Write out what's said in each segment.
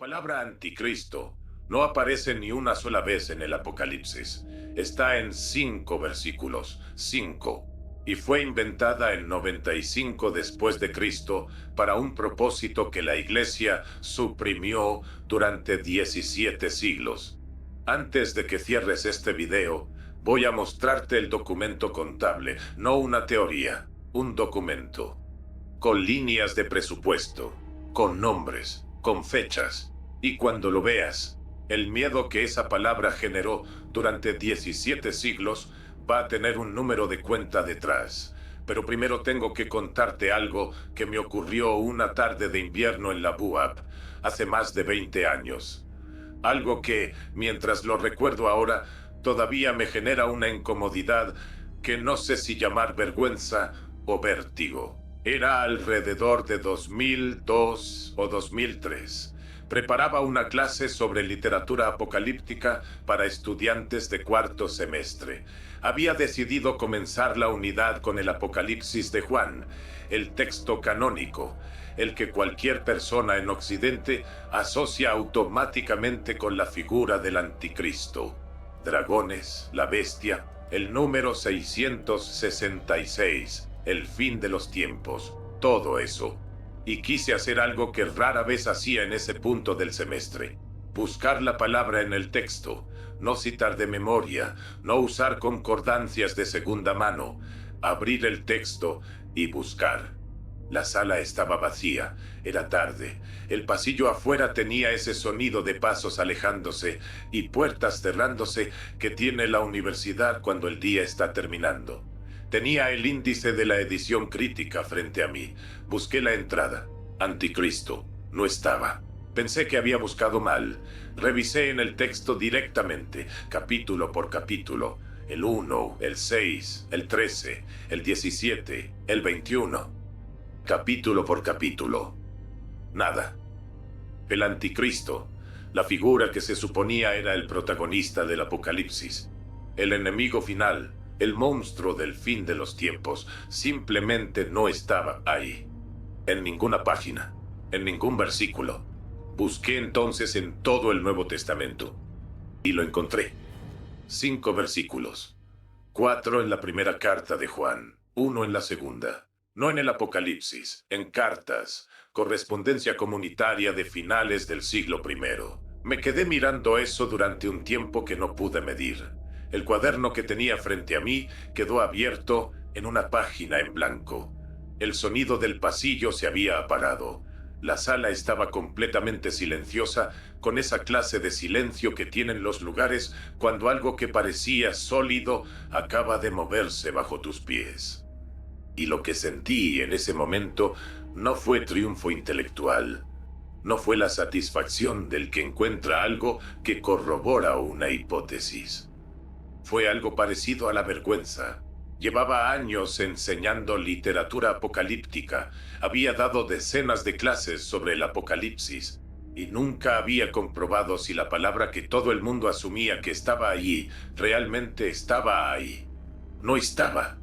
palabra anticristo no aparece ni una sola vez en el Apocalipsis. Está en 5 versículos, 5, y fue inventada en 95 después de Cristo para un propósito que la Iglesia suprimió durante 17 siglos. Antes de que cierres este video, voy a mostrarte el documento contable, no una teoría, un documento, con líneas de presupuesto, con nombres, con fechas, y cuando lo veas, el miedo que esa palabra generó durante 17 siglos va a tener un número de cuenta detrás. Pero primero tengo que contarte algo que me ocurrió una tarde de invierno en la BUAP, hace más de 20 años. Algo que, mientras lo recuerdo ahora, todavía me genera una incomodidad que no sé si llamar vergüenza o vértigo. Era alrededor de 2002 o 2003. Preparaba una clase sobre literatura apocalíptica para estudiantes de cuarto semestre. Había decidido comenzar la unidad con el Apocalipsis de Juan, el texto canónico, el que cualquier persona en Occidente asocia automáticamente con la figura del anticristo. Dragones, la bestia, el número 666, el fin de los tiempos, todo eso. Y quise hacer algo que rara vez hacía en ese punto del semestre. Buscar la palabra en el texto, no citar de memoria, no usar concordancias de segunda mano, abrir el texto y buscar. La sala estaba vacía, era tarde. El pasillo afuera tenía ese sonido de pasos alejándose y puertas cerrándose que tiene la universidad cuando el día está terminando. Tenía el índice de la edición crítica frente a mí. Busqué la entrada. Anticristo. No estaba. Pensé que había buscado mal. Revisé en el texto directamente, capítulo por capítulo. El 1, el 6, el 13, el 17, el 21. Capítulo por capítulo. Nada. El anticristo, la figura que se suponía era el protagonista del Apocalipsis, el enemigo final, el monstruo del fin de los tiempos, simplemente no estaba ahí. En ninguna página, en ningún versículo. Busqué entonces en todo el Nuevo Testamento. Y lo encontré. 5 versículos. 4 en la primera carta de Juan, 1 en la segunda. No en el Apocalipsis, en cartas, correspondencia comunitaria de finales del siglo I. Me quedé mirando eso durante un tiempo que no pude medir. El cuaderno que tenía frente a mí quedó abierto en una página en blanco. El sonido del pasillo se había apagado. La sala estaba completamente silenciosa, con esa clase de silencio que tienen los lugares cuando algo que parecía sólido acaba de moverse bajo tus pies. Y lo que sentí en ese momento no fue triunfo intelectual, no fue la satisfacción del que encuentra algo que corrobora una hipótesis. Fue algo parecido a la vergüenza. Llevaba años enseñando literatura apocalíptica, había dado decenas de clases sobre el Apocalipsis, y nunca había comprobado si la palabra que todo el mundo asumía que estaba allí, realmente estaba ahí. No estaba.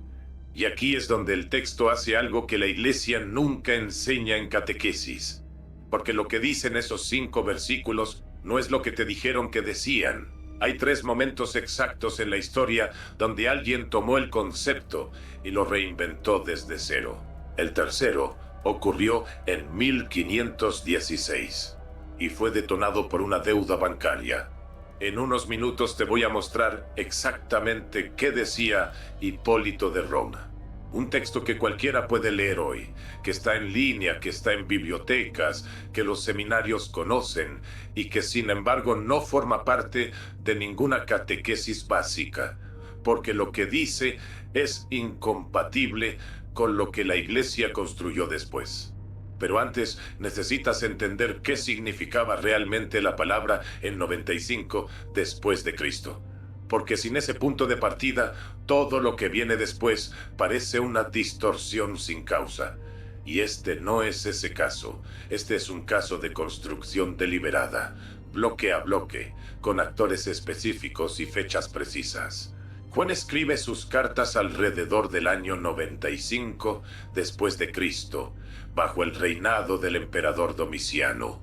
Y aquí es donde el texto hace algo que la Iglesia nunca enseña en catequesis. Porque lo que dicen esos 5 versículos no es lo que te dijeron que decían. Hay 3 momentos exactos en la historia donde alguien tomó el concepto y lo reinventó desde cero. El tercero ocurrió en 1516 y fue detonado por una deuda bancaria. En unos minutos te voy a mostrar exactamente qué decía Hipólito de Roma. Un texto que cualquiera puede leer hoy, que está en línea, que está en bibliotecas, que los seminarios conocen y que sin embargo no forma parte de ninguna catequesis básica, porque lo que dice es incompatible con lo que la Iglesia construyó después. Pero antes necesitas entender qué significaba realmente la palabra en 95 después de Cristo. Porque sin ese punto de partida, todo lo que viene después parece una distorsión sin causa. Y este no es ese caso. Este es un caso de construcción deliberada, bloque a bloque, con actores específicos y fechas precisas. Juan escribe sus cartas alrededor del año 95 después de Cristo, bajo el reinado del emperador Domiciano.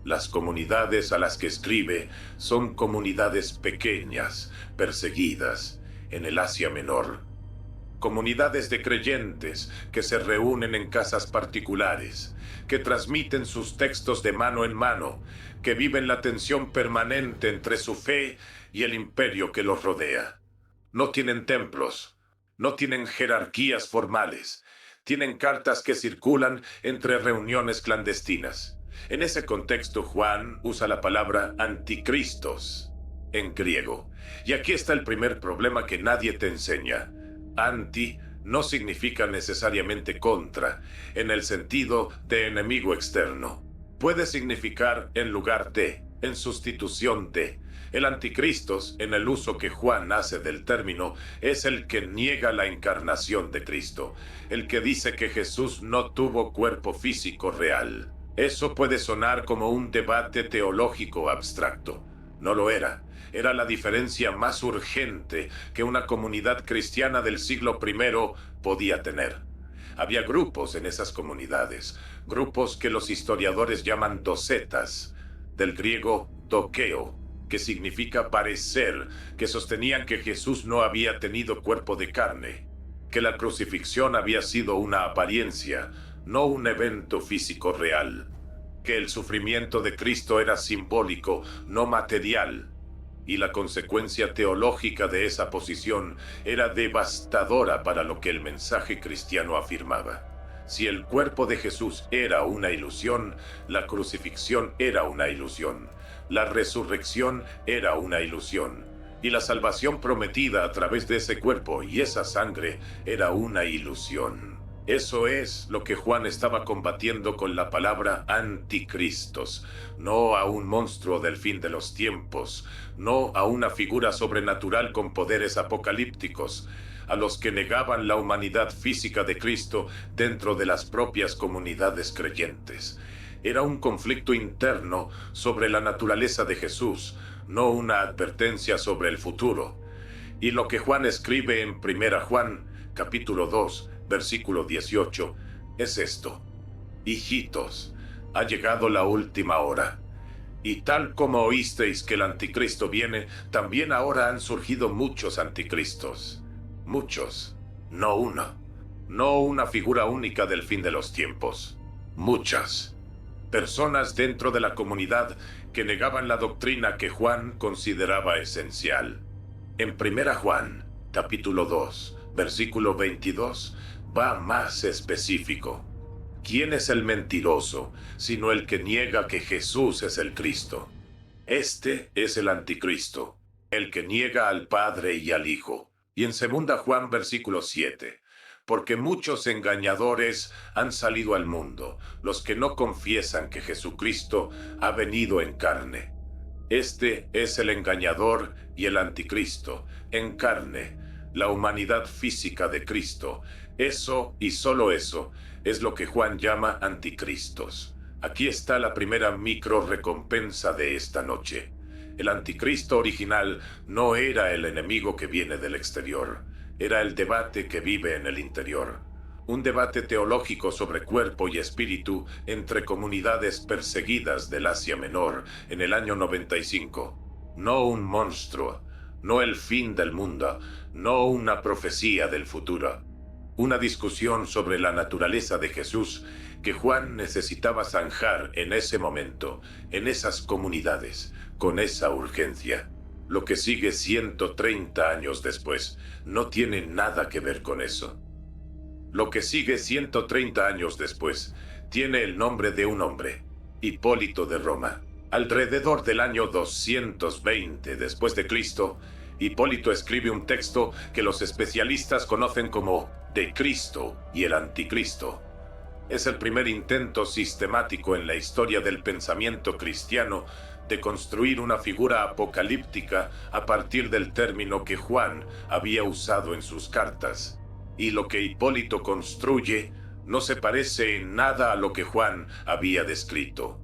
Las comunidades a las que escribe son comunidades pequeñas, perseguidas, en el Asia Menor. Comunidades de creyentes que se reúnen en casas particulares, que transmiten sus textos de mano en mano, que viven la tensión permanente entre su fe y el imperio que los rodea. No tienen templos, no tienen jerarquías formales, tienen cartas que circulan entre reuniones clandestinas. En ese contexto, Juan usa la palabra anticristos en griego. Y aquí está el primer problema que nadie te enseña. Anti no significa necesariamente contra, en el sentido de enemigo externo. Puede significar en lugar de, en sustitución de. El anticristos, en el uso que Juan hace del término, es el que niega la encarnación de Cristo, el que dice que Jesús no tuvo cuerpo físico real. Eso puede sonar como un debate teológico abstracto. No lo era. Era la diferencia más urgente que una comunidad cristiana del siglo I podía tener. Había grupos en esas comunidades, grupos que los historiadores llaman docetas, del griego dokeo, que significa parecer, que sostenían que Jesús no había tenido cuerpo de carne, que la crucifixión había sido una apariencia, no un evento físico real, que el sufrimiento de Cristo era simbólico, no material, y la consecuencia teológica de esa posición era devastadora para lo que el mensaje cristiano afirmaba. Si el cuerpo de Jesús era una ilusión, la crucifixión era una ilusión, la resurrección era una ilusión, y la salvación prometida a través de ese cuerpo y esa sangre era una ilusión. Eso es lo que Juan estaba combatiendo con la palabra anticristos, no a un monstruo del fin de los tiempos, no a una figura sobrenatural con poderes apocalípticos, a los que negaban la humanidad física de Cristo dentro de las propias comunidades creyentes. Era un conflicto interno sobre la naturaleza de Jesús, no una advertencia sobre el futuro. Y lo que Juan escribe en 1 Juan, capítulo 2, versículo 18, es esto: hijitos, ha llegado la última hora. Y tal como oísteis que el anticristo viene, también ahora han surgido muchos anticristos. Muchos, no uno. No una figura única del fin de los tiempos. Muchas. Personas dentro de la comunidad que negaban la doctrina que Juan consideraba esencial. En 1 Juan, capítulo 2, versículo 22, va más específico. ¿Quién es el mentiroso, sino el que niega que Jesús es el Cristo? Este es el anticristo, el que niega al Padre y al Hijo. Y en 2 Juan, versículo 7, porque muchos engañadores han salido al mundo, los que no confiesan que Jesucristo ha venido en carne. Este es el engañador y el anticristo, en carne, la humanidad física de Cristo. Eso y solo eso es lo que Juan llama anticristos. Aquí está la primera micro recompensa de esta noche. El anticristo original no era el enemigo que viene del exterior, era el debate que vive en el interior. Un debate teológico sobre cuerpo y espíritu entre comunidades perseguidas del Asia Menor en el año 95. No un monstruo, no el fin del mundo, no una profecía del futuro. Una discusión sobre la naturaleza de Jesús que Juan necesitaba zanjar en ese momento, en esas comunidades, con esa urgencia. Lo que sigue 130 años después no tiene nada que ver con eso. Lo que sigue 130 años después tiene el nombre de un hombre, Hipólito de Roma. Alrededor del año 220 después de Cristo, Hipólito escribe un texto que los especialistas conocen como De Cristo y el Anticristo. Es el primer intento sistemático en la historia del pensamiento cristiano de construir una figura apocalíptica a partir del término que Juan había usado en sus cartas. Y lo que Hipólito construye no se parece en nada a lo que Juan había descrito.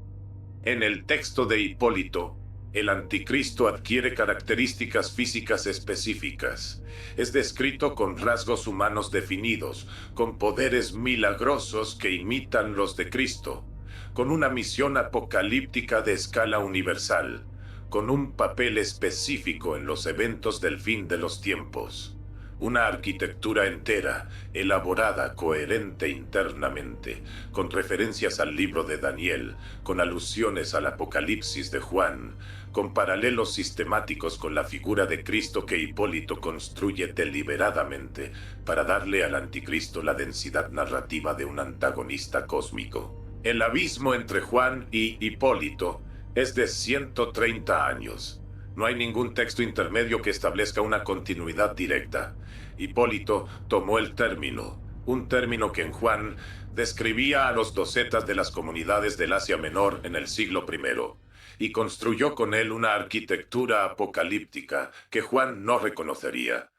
En el texto de Hipólito, el anticristo adquiere características físicas específicas. Es descrito con rasgos humanos definidos, con poderes milagrosos que imitan los de Cristo, con una misión apocalíptica de escala universal, con un papel específico en los eventos del fin de los tiempos. Una arquitectura entera, elaborada, coherente internamente, con referencias al libro de Daniel, con alusiones al Apocalipsis de Juan, con paralelos sistemáticos con la figura de Cristo que Hipólito construye deliberadamente para darle al anticristo la densidad narrativa de un antagonista cósmico. El abismo entre Juan y Hipólito es de 130 años. No hay ningún texto intermedio que establezca una continuidad directa. Hipólito tomó el término, un término que en Juan describía a los docetas de las comunidades del Asia Menor en el siglo I, y construyó con él una arquitectura apocalíptica que Juan no reconocería.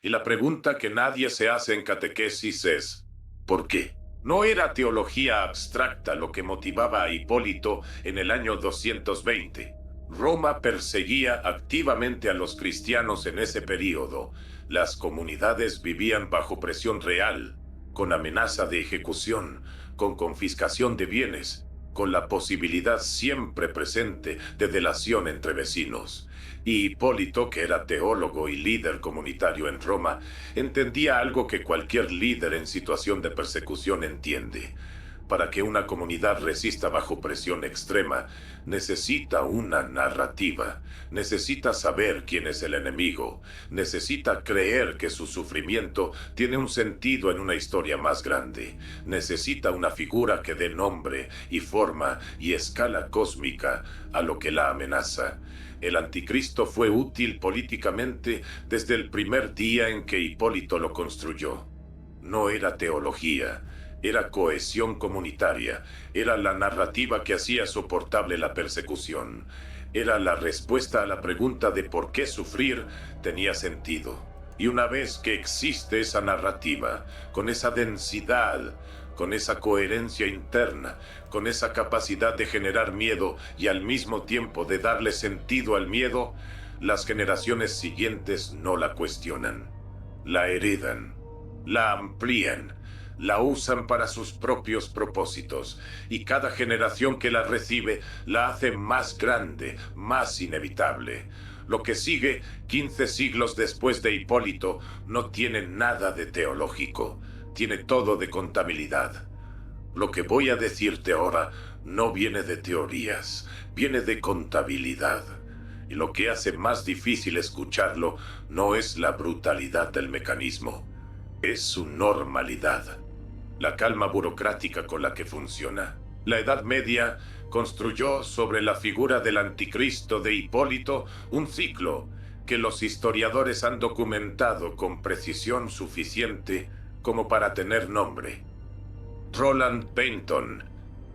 Y la pregunta que nadie se hace en catequesis es, ¿por qué? No era teología abstracta lo que motivaba a Hipólito en el año 220. Roma perseguía activamente a los cristianos en ese período. Las comunidades vivían bajo presión real, con amenaza de ejecución, con confiscación de bienes, con la posibilidad siempre presente de delación entre vecinos. Y Hipólito, que era teólogo y líder comunitario en Roma, entendía algo que cualquier líder en situación de persecución entiende. Para que una comunidad resista bajo presión extrema, necesita una narrativa, necesita saber quién es el enemigo, necesita creer que su sufrimiento tiene un sentido en una historia más grande, necesita una figura que dé nombre y forma y escala cósmica a lo que la amenaza. El anticristo fue útil políticamente desde el primer día en que Hipólito lo construyó. No era teología, era cohesión comunitaria, era la narrativa que hacía soportable la persecución, era la respuesta a la pregunta de por qué sufrir tenía sentido. Y una vez que existe esa narrativa, con esa densidad, con esa coherencia interna, con esa capacidad de generar miedo y al mismo tiempo de darle sentido al miedo, las generaciones siguientes no la cuestionan, la heredan, la amplían, la usan para sus propios propósitos, y cada generación que la recibe la hace más grande, más inevitable. Lo que sigue 15 siglos después de Hipólito no tiene nada de teológico, tiene todo de contabilidad. Lo que voy a decirte ahora no viene de teorías, viene de contabilidad. Y lo que hace más difícil escucharlo no es la brutalidad del mecanismo, es su normalidad. La calma burocrática con la que funciona. La Edad Media construyó sobre la figura del anticristo de Hipólito un ciclo que los historiadores han documentado con precisión suficiente como para tener nombre. Roland Bainton,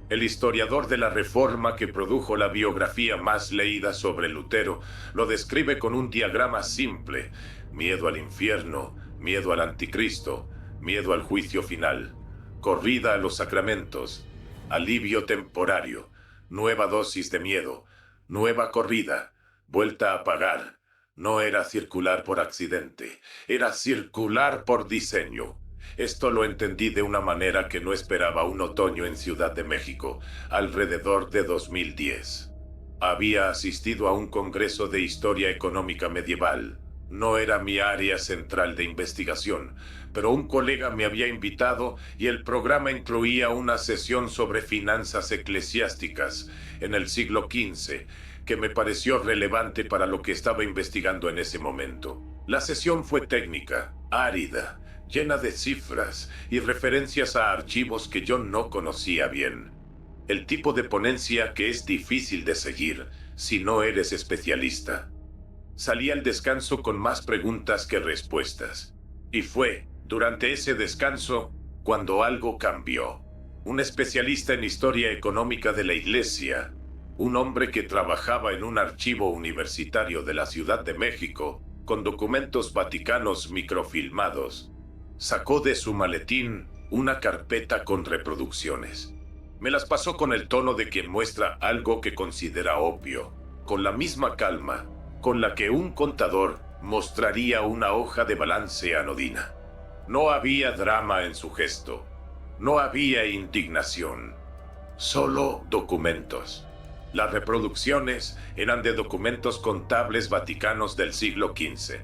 el historiador de la Reforma que produjo la biografía más leída sobre Lutero, lo describe con un diagrama simple: miedo al infierno, miedo al anticristo, miedo al juicio final, corrida a los sacramentos, alivio temporario, nueva dosis de miedo, nueva corrida, vuelta a pagar. No era circular por accidente, era circular por diseño. Esto lo entendí de una manera que no esperaba un otoño en Ciudad de México, alrededor de 2010. Había asistido a un congreso de historia económica medieval. No era mi área central de investigación, pero un colega me había invitado y el programa incluía una sesión sobre finanzas eclesiásticas en el siglo XV, que me pareció relevante para lo que estaba investigando en ese momento. La sesión fue técnica, árida, llena de cifras y referencias a archivos que yo no conocía bien. El tipo de ponencia que es difícil de seguir si no eres especialista. Salí al descanso con más preguntas que respuestas. Y fue, durante ese descanso, cuando algo cambió. Un especialista en historia económica de la Iglesia, un hombre que trabajaba en un archivo universitario de la Ciudad de México, con documentos vaticanos microfilmados, sacó de su maletín una carpeta con reproducciones. Me las pasó con el tono de quien muestra algo que considera obvio, con la misma calma con la que un contador mostraría una hoja de balance anodina. No había drama en su gesto, no había indignación. Solo documentos. Las reproducciones eran de documentos contables vaticanos del siglo XV,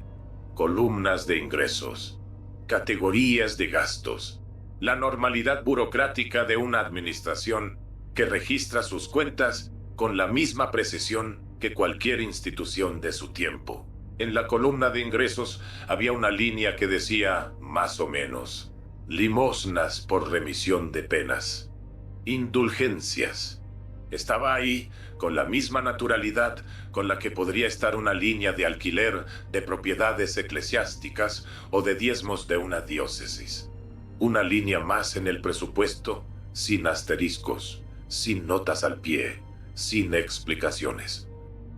columnas de ingresos, categorías de gastos, la normalidad burocrática de una administración que registra sus cuentas con la misma precisión que cualquier institución de su tiempo. En la columna de ingresos había una línea que decía, más o menos, limosnas por remisión de penas, indulgencias. Estaba ahí con la misma naturalidad con la que podría estar una línea de alquiler de propiedades eclesiásticas o de diezmos de una diócesis. Una línea más en el presupuesto, sin asteriscos, sin notas al pie, sin explicaciones.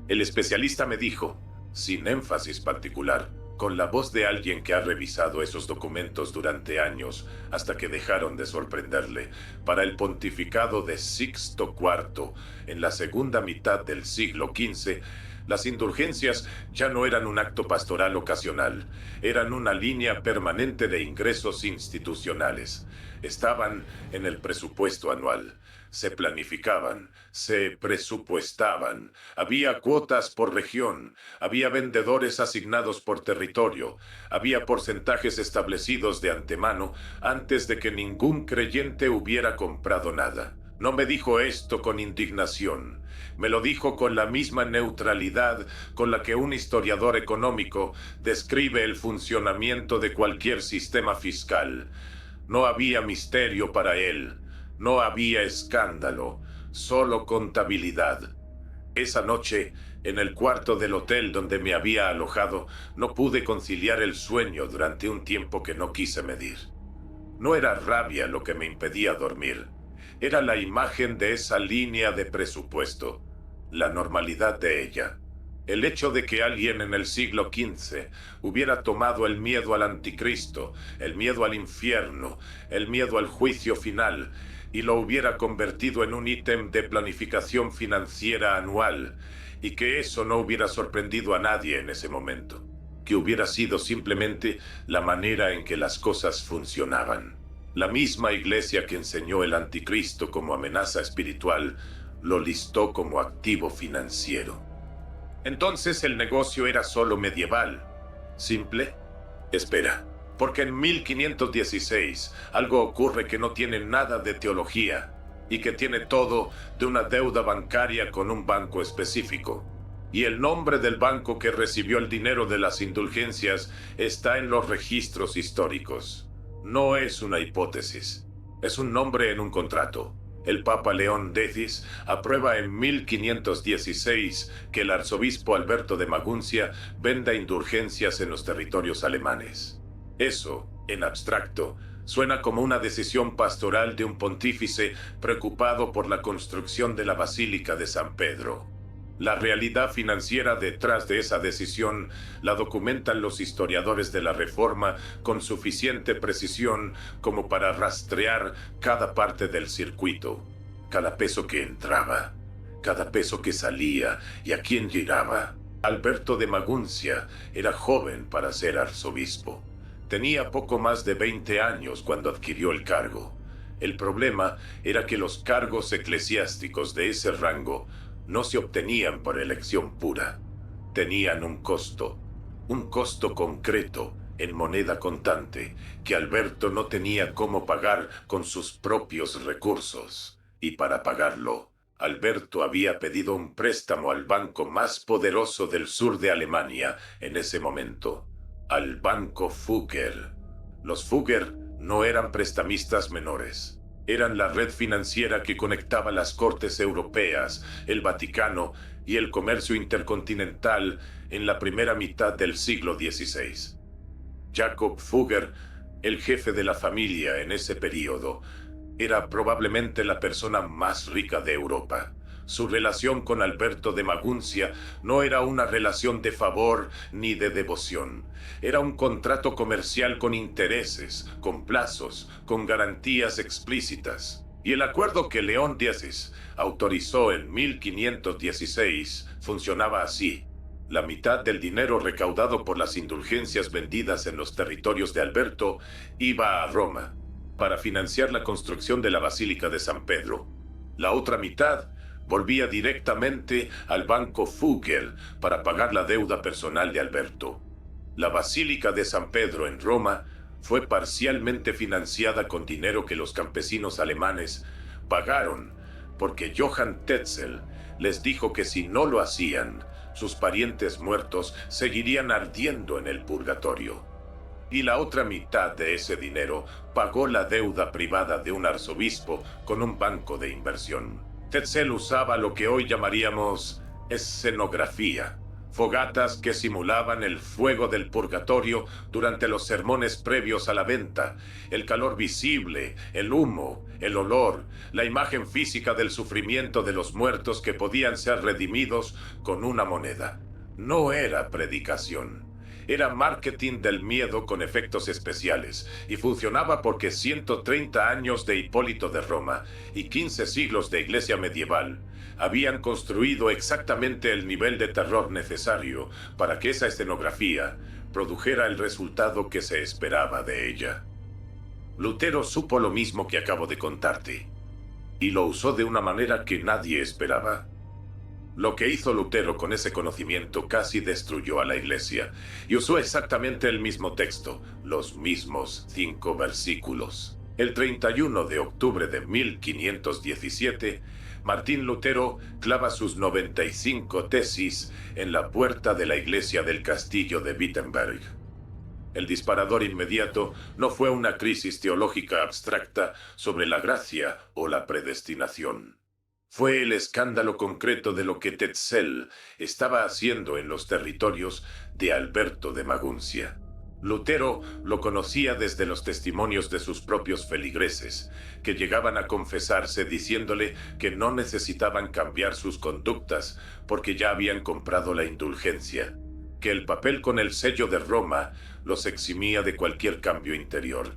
El especialista me dijo, sin énfasis particular, con la voz de alguien que ha revisado esos documentos durante años hasta que dejaron de sorprenderle, para el pontificado de Sixto IV en la segunda mitad del siglo XV, las indulgencias ya no eran un acto pastoral ocasional, eran una línea permanente de ingresos institucionales. Estaban en el presupuesto anual. Se planificaban, se presupuestaban, había cuotas por región, había vendedores asignados por territorio, había porcentajes establecidos de antemano antes de que ningún creyente hubiera comprado nada. No me dijo esto con indignación, me lo dijo con la misma neutralidad con la que un historiador económico describe el funcionamiento de cualquier sistema fiscal. No había misterio para él. No había escándalo, solo contabilidad. Esa noche, en el cuarto del hotel donde me había alojado, no pude conciliar el sueño durante un tiempo que no quise medir. No era rabia lo que me impedía dormir. Era la imagen de esa línea de presupuesto, la normalidad de ella. El hecho de que alguien en el siglo XV hubiera tomado el miedo al anticristo, el miedo al infierno, el miedo al juicio final, y lo hubiera convertido en un ítem de planificación financiera anual, y que eso no hubiera sorprendido a nadie en ese momento, que hubiera sido simplemente la manera en que las cosas funcionaban. La misma iglesia que enseñó el anticristo como amenaza espiritual, lo listó como activo financiero. Entonces el negocio era solo medieval. ¿Simple? Espera. Porque en 1516 algo ocurre que no tiene nada de teología y que tiene todo de una deuda bancaria con un banco específico. Y el nombre del banco que recibió el dinero de las indulgencias está en los registros históricos. No es una hipótesis, es un nombre en un contrato. El Papa León X aprueba en 1516 que el arzobispo Alberto de Maguncia venda indulgencias en los territorios alemanes. Eso, en abstracto, suena como una decisión pastoral de un pontífice preocupado por la construcción de la Basílica de San Pedro. La realidad financiera detrás de esa decisión la documentan los historiadores de la Reforma con suficiente precisión como para rastrear cada parte del circuito, cada peso que entraba, cada peso que salía y a quién llegaba. Alberto de Maguncia era joven para ser arzobispo. Tenía poco más de 20 años cuando adquirió el cargo. El problema era que los cargos eclesiásticos de ese rango no se obtenían por elección pura. Tenían un costo concreto en moneda contante que Alberto no tenía cómo pagar con sus propios recursos. Y para pagarlo, Alberto había pedido un préstamo al banco más poderoso del sur de Alemania en ese momento, al Banco Fugger. Los Fugger no eran prestamistas menores. Eran la red financiera que conectaba las cortes europeas, el Vaticano y el comercio intercontinental en la primera mitad del siglo XVI. Jacob Fugger, el jefe de la familia en ese período, era probablemente la persona más rica de Europa. Su relación con Alberto de Maguncia no era una relación de favor ni de devoción. Era un contrato comercial con intereses, con plazos, con garantías explícitas. Y el acuerdo que León X autorizó en 1516 funcionaba así. La mitad del dinero recaudado por las indulgencias vendidas en los territorios de Alberto iba a Roma para financiar la construcción de la Basílica de San Pedro. La otra mitad volvía directamente al banco Fugger para pagar la deuda personal de Alberto. La Basílica de San Pedro en Roma fue parcialmente financiada con dinero que los campesinos alemanes pagaron porque Johann Tetzel les dijo que si no lo hacían, sus parientes muertos seguirían ardiendo en el purgatorio. Y la otra mitad de ese dinero pagó la deuda privada de un arzobispo con un banco de inversión. Tetzel usaba lo que hoy llamaríamos escenografía, fogatas que simulaban el fuego del purgatorio durante los sermones previos a la venta, el calor visible, el humo, el olor, la imagen física del sufrimiento de los muertos que podían ser redimidos con una moneda. No era predicación. Era marketing del miedo con efectos especiales, y funcionaba porque 130 años de Hipólito de Roma y 15 siglos de iglesia medieval habían construido exactamente el nivel de terror necesario para que esa escenografía produjera el resultado que se esperaba de ella. Lutero supo lo mismo que acabo de contarte, y lo usó de una manera que nadie esperaba. Lo que hizo Lutero con ese conocimiento casi destruyó a la iglesia, y usó exactamente el mismo texto, los mismos 5 versículos. El 31 de octubre de 1517, Martín Lutero clava sus 95 tesis en la puerta de la iglesia del castillo de Wittenberg. El disparador inmediato no fue una crisis teológica abstracta sobre la gracia o la predestinación. Fue el escándalo concreto de lo que Tetzel estaba haciendo en los territorios de Alberto de Maguncia. Lutero lo conocía desde los testimonios de sus propios feligreses, que llegaban a confesarse diciéndole que no necesitaban cambiar sus conductas porque ya habían comprado la indulgencia, que el papel con el sello de Roma los eximía de cualquier cambio interior,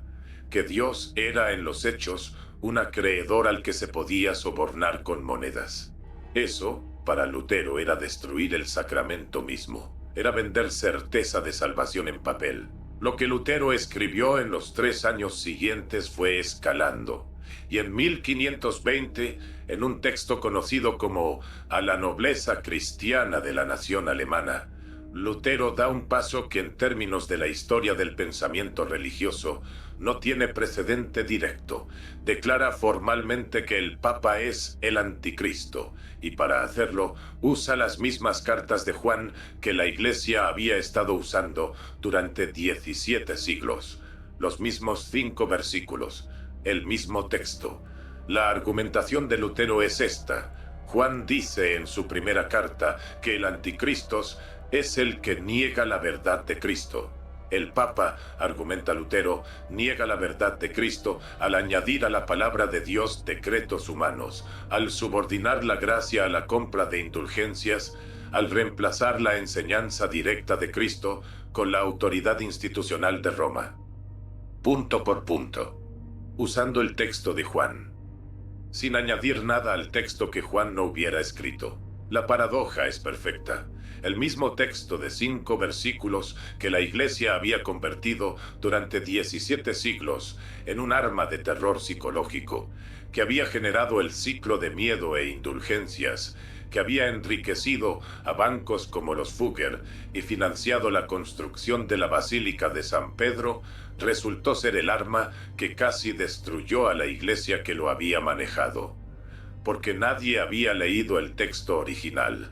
que Dios era en los hechos un acreedor al que se podía sobornar con monedas. Eso, para Lutero, era destruir el sacramento mismo. Era vender certeza de salvación en papel. Lo que Lutero escribió en los 3 años siguientes fue escalando. Y en 1520, en un texto conocido como A la nobleza cristiana de la nación alemana, Lutero da un paso que en términos de la historia del pensamiento religioso no tiene precedente directo. Declara formalmente que el Papa es el Anticristo, y para hacerlo usa las mismas cartas de Juan que la Iglesia había estado usando durante 17 siglos. Los mismos 5 versículos, el mismo texto. La argumentación de Lutero es esta. Juan dice en su primera carta que el Anticristo es el que niega la verdad de Cristo. El Papa, argumenta Lutero, niega la verdad de Cristo al añadir a la palabra de Dios decretos humanos, al subordinar la gracia a la compra de indulgencias, al reemplazar la enseñanza directa de Cristo con la autoridad institucional de Roma. Punto por punto. Usando el texto de Juan, sin añadir nada al texto que Juan no hubiera escrito. La paradoja es perfecta. El mismo texto de 5 versículos que la Iglesia había convertido durante 17 siglos en un arma de terror psicológico, que había generado el ciclo de miedo e indulgencias, que había enriquecido a bancos como los Fugger y financiado la construcción de la Basílica de San Pedro, resultó ser el arma que casi destruyó a la Iglesia que lo había manejado. Porque nadie había leído el texto original.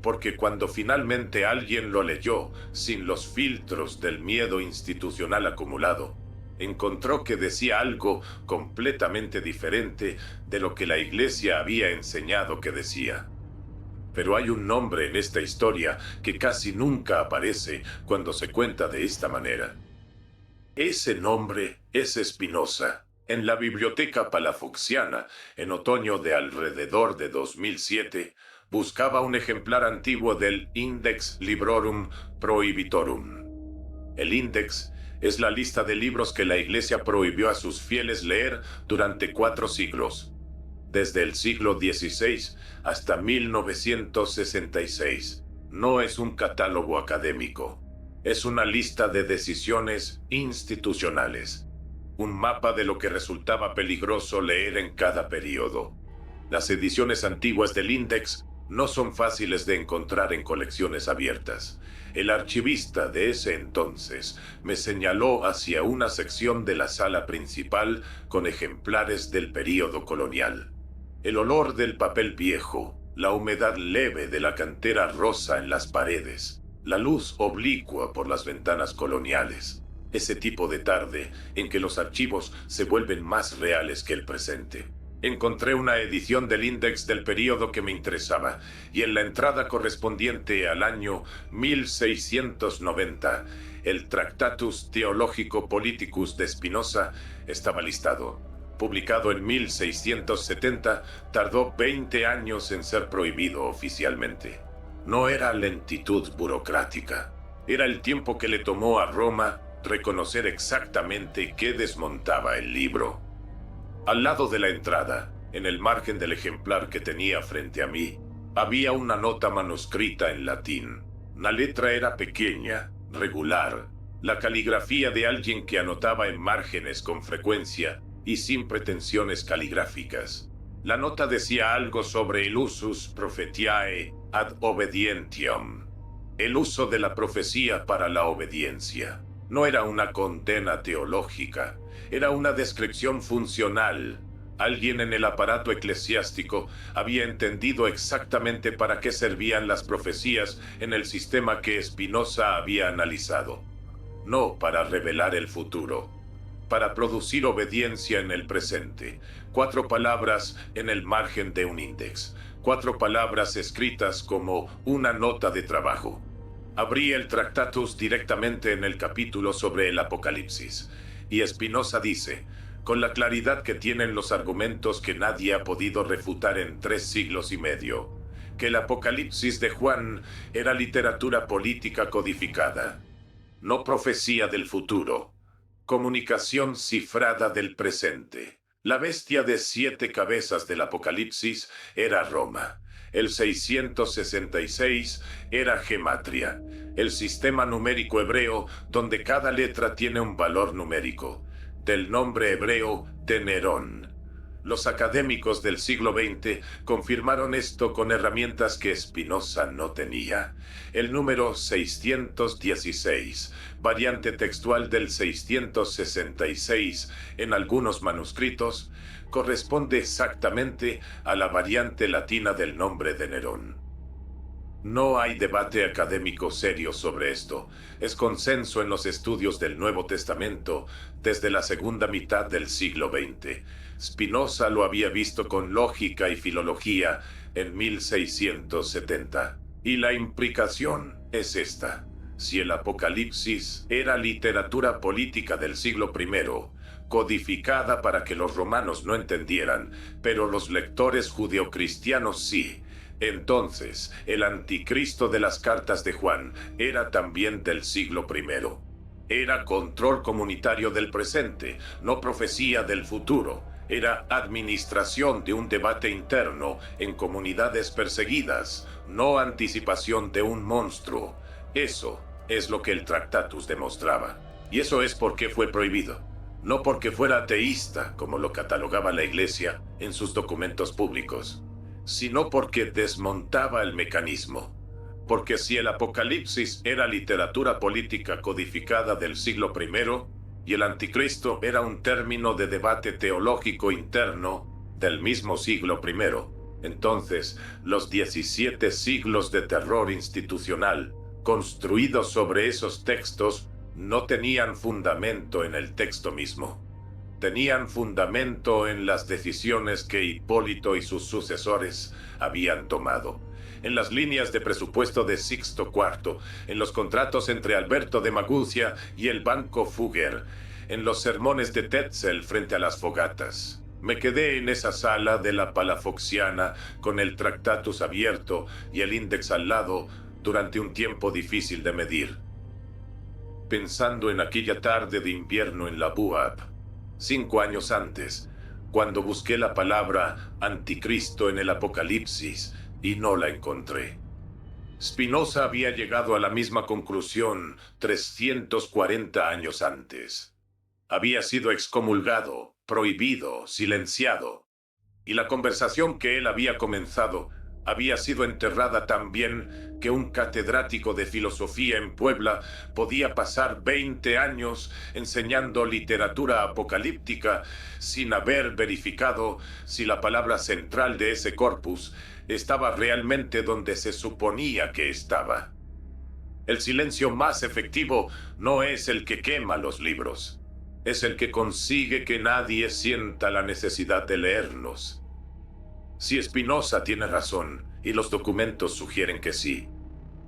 Porque cuando finalmente alguien lo leyó sin los filtros del miedo institucional acumulado, encontró que decía algo completamente diferente de lo que la Iglesia había enseñado que decía. Pero hay un nombre en esta historia que casi nunca aparece cuando se cuenta de esta manera. Ese nombre es Spinoza. En la biblioteca palafoxiana, en otoño de alrededor de 2007, buscaba un ejemplar antiguo del Index Librorum Prohibitorum. El Index es la lista de libros que la Iglesia prohibió a sus fieles leer durante 4 siglos, desde el siglo XVI hasta 1966. No es un catálogo académico, es una lista de decisiones institucionales, un mapa de lo que resultaba peligroso leer en cada periodo. Las ediciones antiguas del Index no son fáciles de encontrar en colecciones abiertas. El archivista de ese entonces me señaló hacia una sección de la sala principal con ejemplares del período colonial. El olor del papel viejo, la humedad leve de la cantera rosa en las paredes, la luz oblicua por las ventanas coloniales. Ese tipo de tarde en que los archivos se vuelven más reales que el presente. Encontré una edición del Index del período que me interesaba, y en la entrada correspondiente al año 1690, el Tractatus Theologico Politicus de Spinoza estaba listado. Publicado en 1670, tardó 20 años en ser prohibido oficialmente. No era lentitud burocrática, era el tiempo que le tomó a Roma reconocer exactamente qué desmontaba el libro. Al lado de la entrada, en el margen del ejemplar que tenía frente a mí, había una nota manuscrita en latín. La letra era pequeña, regular, la caligrafía de alguien que anotaba en márgenes con frecuencia y sin pretensiones caligráficas. La nota decía algo sobre el usus prophetiae ad obedientiam, el uso de la profecía para la obediencia. No era una condena teológica, era una descripción funcional. Alguien en el aparato eclesiástico había entendido exactamente para qué servían las profecías en el sistema que Spinoza había analizado. No para revelar el futuro, para producir obediencia en el presente. 4 palabras en el margen de un índex, 4 palabras escritas como una nota de trabajo. Abrí el Tractatus directamente en el capítulo sobre el Apocalipsis, y Spinoza dice, con la claridad que tienen los argumentos que nadie ha podido refutar en 3 siglos y medio, que el Apocalipsis de Juan era literatura política codificada, no profecía del futuro, comunicación cifrada del presente. La bestia de 7 cabezas del Apocalipsis era Roma. El 666 era gematria, el sistema numérico hebreo donde cada letra tiene un valor numérico, del nombre hebreo de Nerón. Los académicos del siglo XX confirmaron esto con herramientas que Spinoza no tenía. El número 616, variante textual del 666 en algunos manuscritos, corresponde exactamente a la variante latina del nombre de Nerón. No hay debate académico serio sobre esto. Es consenso en los estudios del Nuevo Testamento desde la segunda mitad del siglo XX. Spinoza lo había visto con lógica y filología en 1670. Y la implicación es esta. Si el Apocalipsis era literatura política del siglo I, codificada para que los romanos no entendieran, pero los lectores judeocristianos sí, entonces el anticristo de las cartas de Juan era también del siglo I. Era control comunitario del presente, no profecía del futuro. Era administración de un debate interno en comunidades perseguidas, no anticipación de un monstruo. Eso es lo que el Tractatus demostraba. Y eso es por qué fue prohibido. No porque fuera ateísta, como lo catalogaba la Iglesia en sus documentos públicos, sino porque desmontaba el mecanismo. Porque si el Apocalipsis era literatura política codificada del siglo I, y el anticristo era un término de debate teológico interno del mismo siglo I, entonces los 17 siglos de terror institucional construidos sobre esos textos no tenían fundamento en el texto mismo. Tenían fundamento en las decisiones que Hipólito y sus sucesores habían tomado, en las líneas de presupuesto de Sixto IV, en los contratos entre Alberto de Maguncia y el Banco Fugger, en los sermones de Tetzel frente a las fogatas. Me quedé en esa sala de la Palafoxiana con el Tractatus abierto y el Index al lado durante un tiempo difícil de medir. Pensando en aquella tarde de invierno en la Buab, 5 años antes, cuando busqué la palabra anticristo en el Apocalipsis y no la encontré. Spinoza había llegado a la misma conclusión 340 años antes. Había sido excomulgado, prohibido, silenciado. Y la conversación que él había comenzado había sido enterrada tan bien que un catedrático de filosofía en Puebla podía pasar 20 años enseñando literatura apocalíptica sin haber verificado si la palabra central de ese corpus estaba realmente donde se suponía que estaba. El silencio más efectivo no es el que quema los libros, es el que consigue que nadie sienta la necesidad de leerlos. Si Spinoza tiene razón y los documentos sugieren que sí,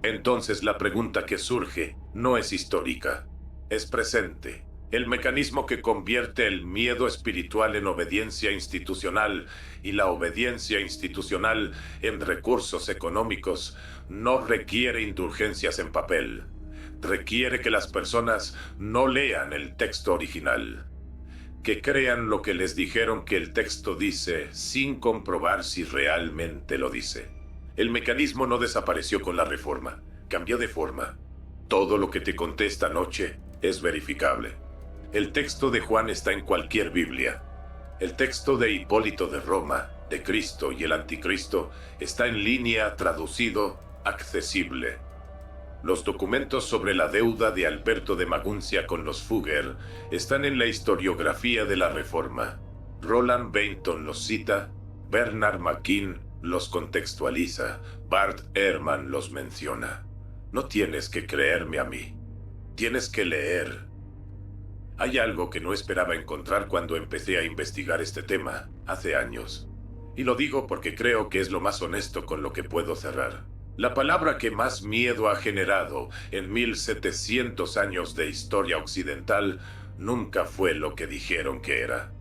entonces la pregunta que surge no es histórica, es presente. El mecanismo que convierte el miedo espiritual en obediencia institucional y la obediencia institucional en recursos económicos no requiere indulgencias en papel. Requiere que las personas no lean el texto original, que crean lo que les dijeron que el texto dice sin comprobar si realmente lo dice. El mecanismo no desapareció con la reforma, cambió de forma. Todo lo que te conté esta noche es verificable. El texto de Juan está en cualquier Biblia. El texto de Hipólito de Roma, de Cristo y el Anticristo está en línea, traducido, accesible. Los documentos sobre la deuda de Alberto de Maguncia con los Fugger están en la historiografía de la Reforma. Roland Bainton los cita, Bernard McKean los contextualiza, Bart Ehrman los menciona. No tienes que creerme a mí, tienes que leer. Hay algo que no esperaba encontrar cuando empecé a investigar este tema, hace años. Y lo digo porque creo que es lo más honesto con lo que puedo cerrar. La palabra que más miedo ha generado en 1700 años de historia occidental nunca fue lo que dijeron que era.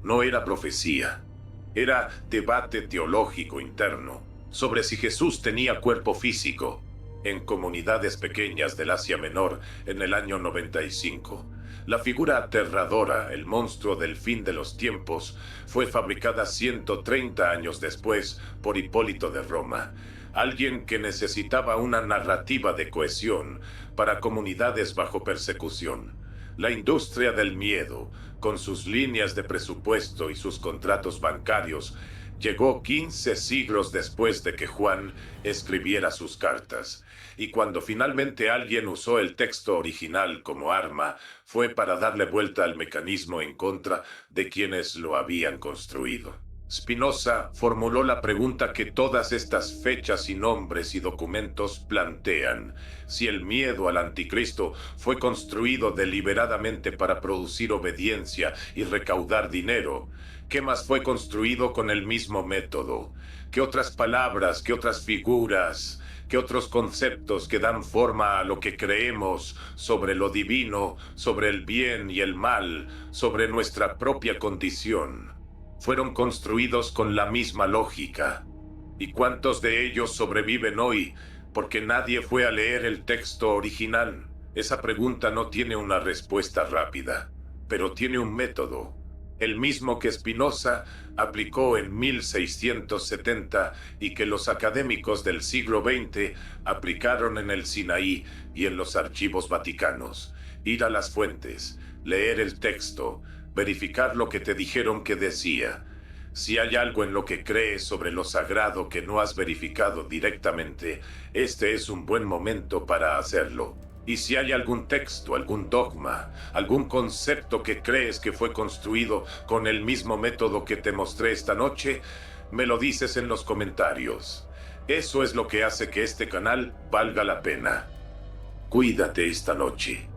No era profecía, era debate teológico interno sobre si Jesús tenía cuerpo físico en comunidades pequeñas del Asia Menor en el año 95. La figura aterradora, el monstruo del fin de los tiempos, fue fabricada 130 años después por Hipólito de Roma, alguien que necesitaba una narrativa de cohesión para comunidades bajo persecución. La industria del miedo, con sus líneas de presupuesto y sus contratos bancarios, llegó 15 siglos después de que Juan escribiera sus cartas. Y cuando finalmente alguien usó el texto original como arma, fue para darle vuelta al mecanismo en contra de quienes lo habían construido. Spinoza formuló la pregunta que todas estas fechas y nombres y documentos plantean: si el miedo al anticristo fue construido deliberadamente para producir obediencia y recaudar dinero, ¿qué más fue construido con el mismo método? ¿Qué otras palabras, qué otras figuras, qué otros conceptos que dan forma a lo que creemos sobre lo divino, sobre el bien y el mal, sobre nuestra propia condición, fueron construidos con la misma lógica? ¿Y cuántos de ellos sobreviven hoy porque nadie fue a leer el texto original? Esa pregunta no tiene una respuesta rápida, pero tiene un método, el mismo que Spinoza aplicó en 1670 y que los académicos del siglo XX aplicaron en el Sinaí y en los archivos vaticanos. Ir a las fuentes, leer el texto, verificar lo que te dijeron que decía. Si hay algo en lo que crees sobre lo sagrado que no has verificado directamente, este es un buen momento para hacerlo. Y si hay algún texto, algún dogma, algún concepto que crees que fue construido con el mismo método que te mostré esta noche, me lo dices en los comentarios. Eso es lo que hace que este canal valga la pena. Cuídate esta noche.